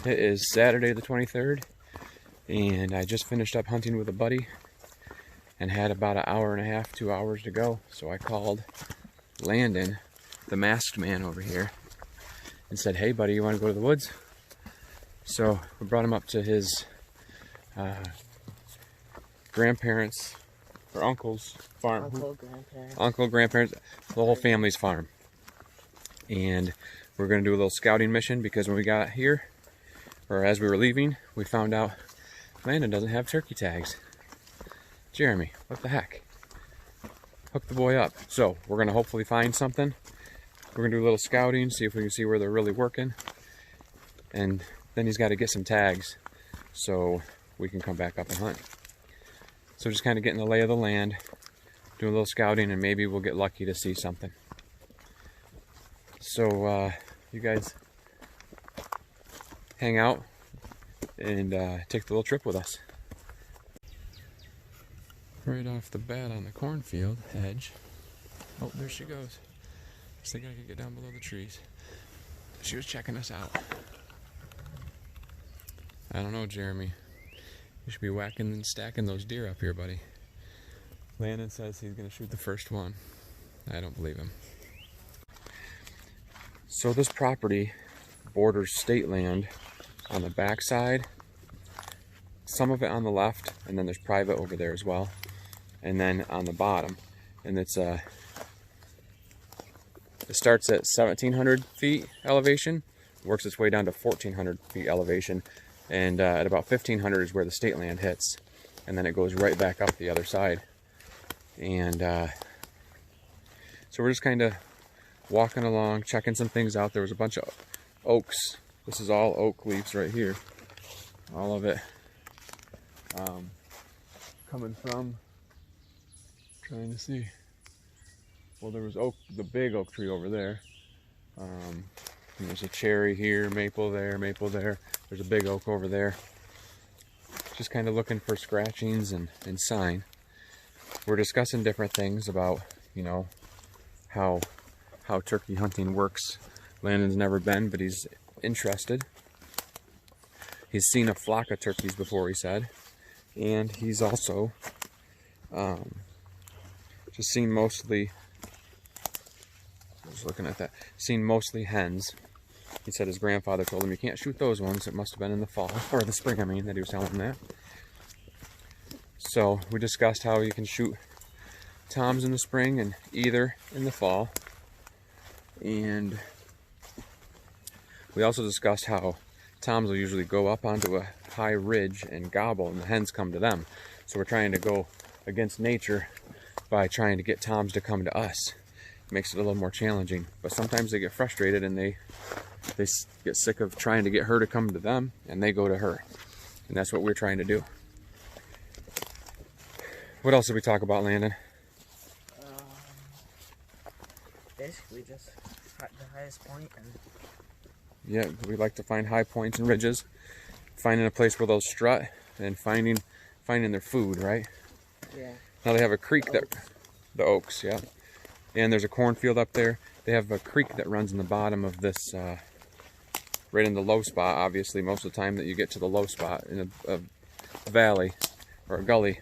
It is Saturday the 23rd, and I just finished up hunting with a buddy and had about an hour and a half, 2 hours to go. So I called Landon, the masked man over here, and said, "Hey buddy, you want to go to the woods?" So we brought him up to his grandparents' or uncle's farm. Uncle, grandparents, the whole family's farm. And we're going to do a little scouting mission because when we got here, or as we were leaving, we found out Landon doesn't have turkey tags. Jeremy, what the heck? Hook the boy up. So we're going to hopefully find something. We're going to do a little scouting, see if we can see where they're really working. And then he's got to get some tags so we can come back up and hunt. So just kind of getting the lay of the land, doing a little scouting, and maybe we'll get lucky to see something. So you guys hang out and take the little trip with us. Right off the bat on the cornfield edge. Oh, there she goes. I think I could get down below the trees. She was checking us out. I don't know, Jeremy. You should be whacking and stacking those deer up here, buddy. Landon says he's going to shoot the first one. I don't believe him. So this property borders state land on the back side, some of it on the left, and then there's private over there as well, and then on the bottom. And it's it starts at 1,700 feet elevation, works its way down to 1,400 feet elevation, and at about 1,500 is where the state land hits, and then it goes right back up the other side. And so we're just kind of walking along, checking some things out. There was a bunch of oaks. This is all oak leaves right here. All of it coming from, trying to see. Well, there was oak, the big oak tree over there. And there's a cherry here, maple there, maple there. There's a big oak over there. Just kind of looking for scratchings and sign. We're discussing different things about, you know, how turkey hunting works. Landon's never been, but he's interested. He's seen a flock of turkeys before, he said. And he's also just seen mostly, I was looking at that, seen mostly hens. He said his grandfather told him, "You can't shoot those ones." It must have been in the fall, or the spring, I mean, that he was telling him that. So we discussed how you can shoot toms in the spring and either in the fall. And we also discussed how toms will usually go up onto a high ridge and gobble, and the hens come to them. So we're trying to go against nature by trying to get toms to come to us. It makes it a little more challenging, but sometimes they get frustrated and they get sick of trying to get her to come to them, and they go to her. And that's what we're trying to do. What else did we talk about, Landon? Basically just the highest point. And yeah, we like to find high points and ridges, finding a place where they'll strut, and finding their food, right? Yeah. Now they have a creek the oaks, yeah. And there's a cornfield up there. They have a creek that runs in the bottom of this, right in the low spot. Obviously, most of the time that you get to the low spot in a valley or a gully,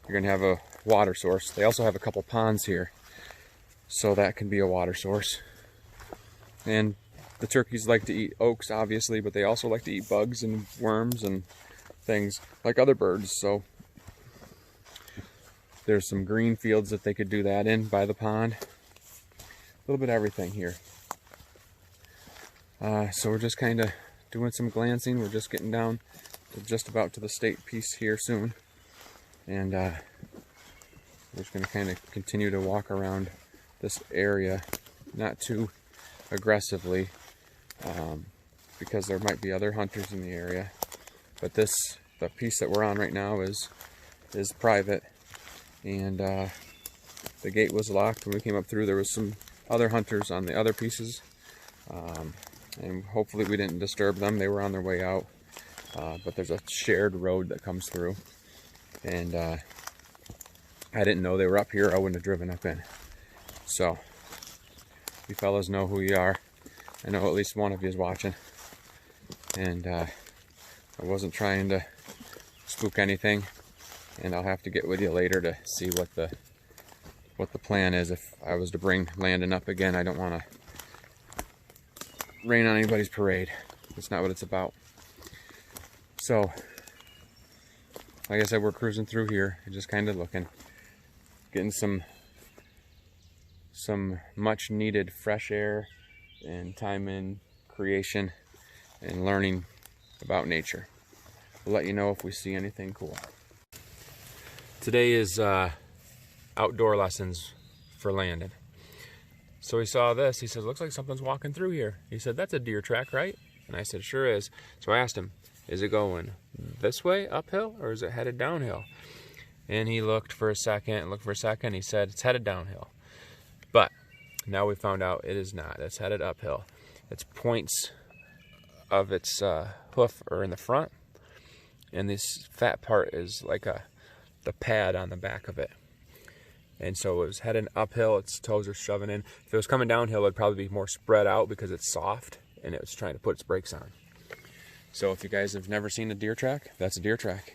you're gonna have a water source. They also have a couple ponds here, so that can be a water source. And the turkeys like to eat oaks, obviously, but they also like to eat bugs and worms and things like other birds. So there's some green fields that they could do that in by the pond. A little bit of everything here. So we're just kind of doing some glancing. We're just getting down to just about to the state piece here soon. And we're just going to kind of continue to walk around this area, not too aggressively, because there might be other hunters in the area. But the piece that we're on right now is private, and the gate was locked when we came up through. There was some other hunters on the other pieces, and hopefully we didn't disturb them. They were on their way out, but there's a shared road that comes through, and I didn't know they were up here. I wouldn't have driven up in. So you fellas know who you are. I know at least one of you is watching. and I wasn't trying to spook anything. And I'll have to get with you later to see what the plan is. If I was to bring Landon up again, I don't want to rain on anybody's parade. That's not what it's about. So, like I said, we're cruising through here, just kind of looking, getting some much needed fresh air and time in creation and learning about nature. We'll let you know if we see anything cool. Today is outdoor lessons for Landon. So he saw this. He says, looks like something's walking through here. He said, that's a deer track, right? And I said, sure is. So I asked him, is it going this way uphill or is it headed downhill? And he looked for a second. He said, it's headed downhill. But now we found out it is not. It's headed uphill. Its points of its hoof are in the front. And this fat part is like the pad on the back of it. And so it was heading uphill, its toes are shoving in. If it was coming downhill, it'd probably be more spread out because it's soft and it was trying to put its brakes on. So if you guys have never seen a deer track, that's a deer track.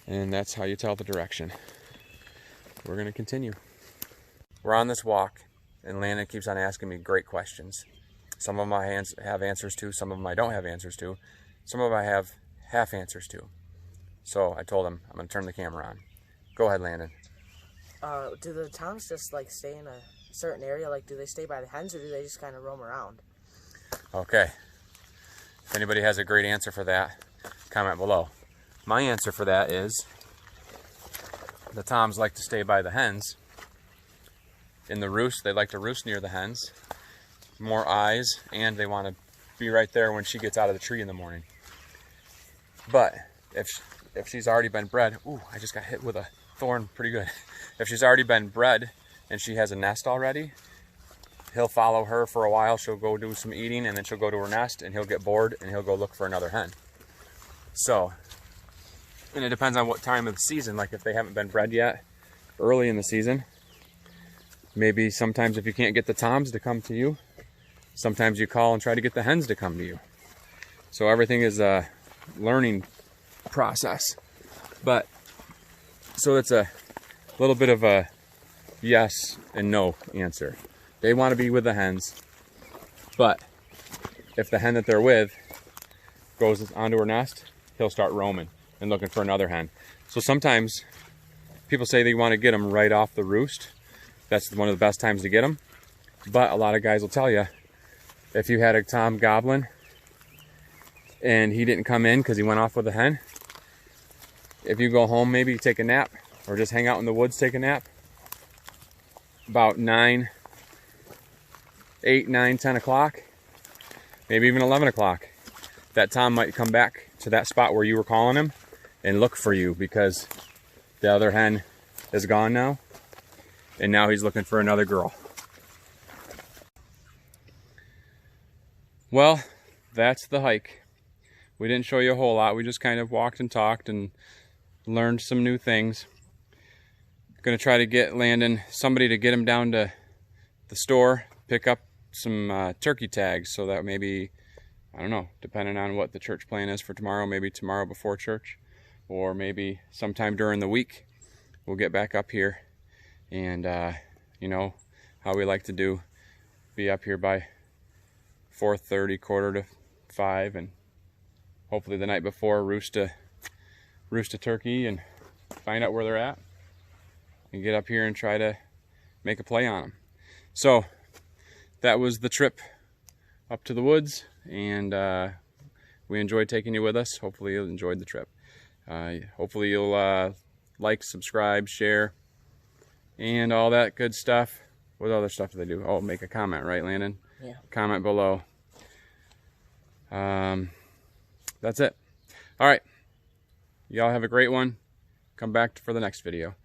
And that's how you tell the direction. We're gonna continue. We're on this walk and Landon keeps on asking me great questions. Some of them I have answers to, some of them I don't have answers to. Some of them I have half answers to. So I told him I'm gonna turn the camera on. Go ahead, Landon. Do the toms just like stay in a certain area? Like, do they stay by the hens or do they just kind of roam around? Okay. If anybody has a great answer for that, comment below. My answer for that is the toms like to stay by the hens. In the roost, they like to roost near the hens. More eyes, and they want to be right there when she gets out of the tree in the morning. But if she's already been bred, ooh, I just got hit with a thorn pretty good. If she's already been bred and she has a nest already, he'll follow her for a while. She'll go do some eating and then she'll go to her nest and he'll get bored and he'll go look for another hen. So, and it depends on what time of the season. Like if they haven't been bred yet, early in the season, maybe sometimes if you can't get the toms to come to you, sometimes you call and try to get the hens to come to you. So everything is a learning process. But so it's a little bit of a yes and no answer. They want to be with the hens, but if the hen that they're with goes onto her nest, he'll start roaming and looking for another hen. So sometimes people say they want to get them right off the roost. That's one of the best times to get them. But a lot of guys will tell you, if you had a tom goblin and he didn't come in because he went off with a hen, if you go home, maybe take a nap or just hang out in the woods, take a nap, about 8, 9, 10 o'clock, maybe even 11 o'clock, that tom might come back to that spot where you were calling him and look for you because the other hen is gone now, and now he's looking for another girl. Well, that's the hike. We didn't show you a whole lot. We just kind of walked and talked and learned some new things. Gonna try to get Landon, somebody to get him down to the store, pick up some turkey tags so that maybe, I don't know, depending on what the church plan is for tomorrow, maybe tomorrow before church, or maybe sometime during the week, we'll get back up here and, you know, how we like to do, be up here by 4:30, 4:45, and hopefully the night before roost a turkey and find out where they're at and get up here and try to make a play on them. So that was the trip up to the woods, and we enjoyed taking you with us. Hopefully you enjoyed the trip. Hopefully you'll like, subscribe, share, and all that good stuff. What other stuff do they do? Oh, make a comment, right, Landon? Yeah. Comment below. That's it. All right. Y'all have a great one. Come back for the next video.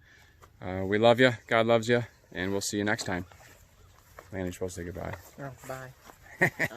We love you. God loves you. And we'll see you next time. Landon, you're supposed to say goodbye. Oh, bye.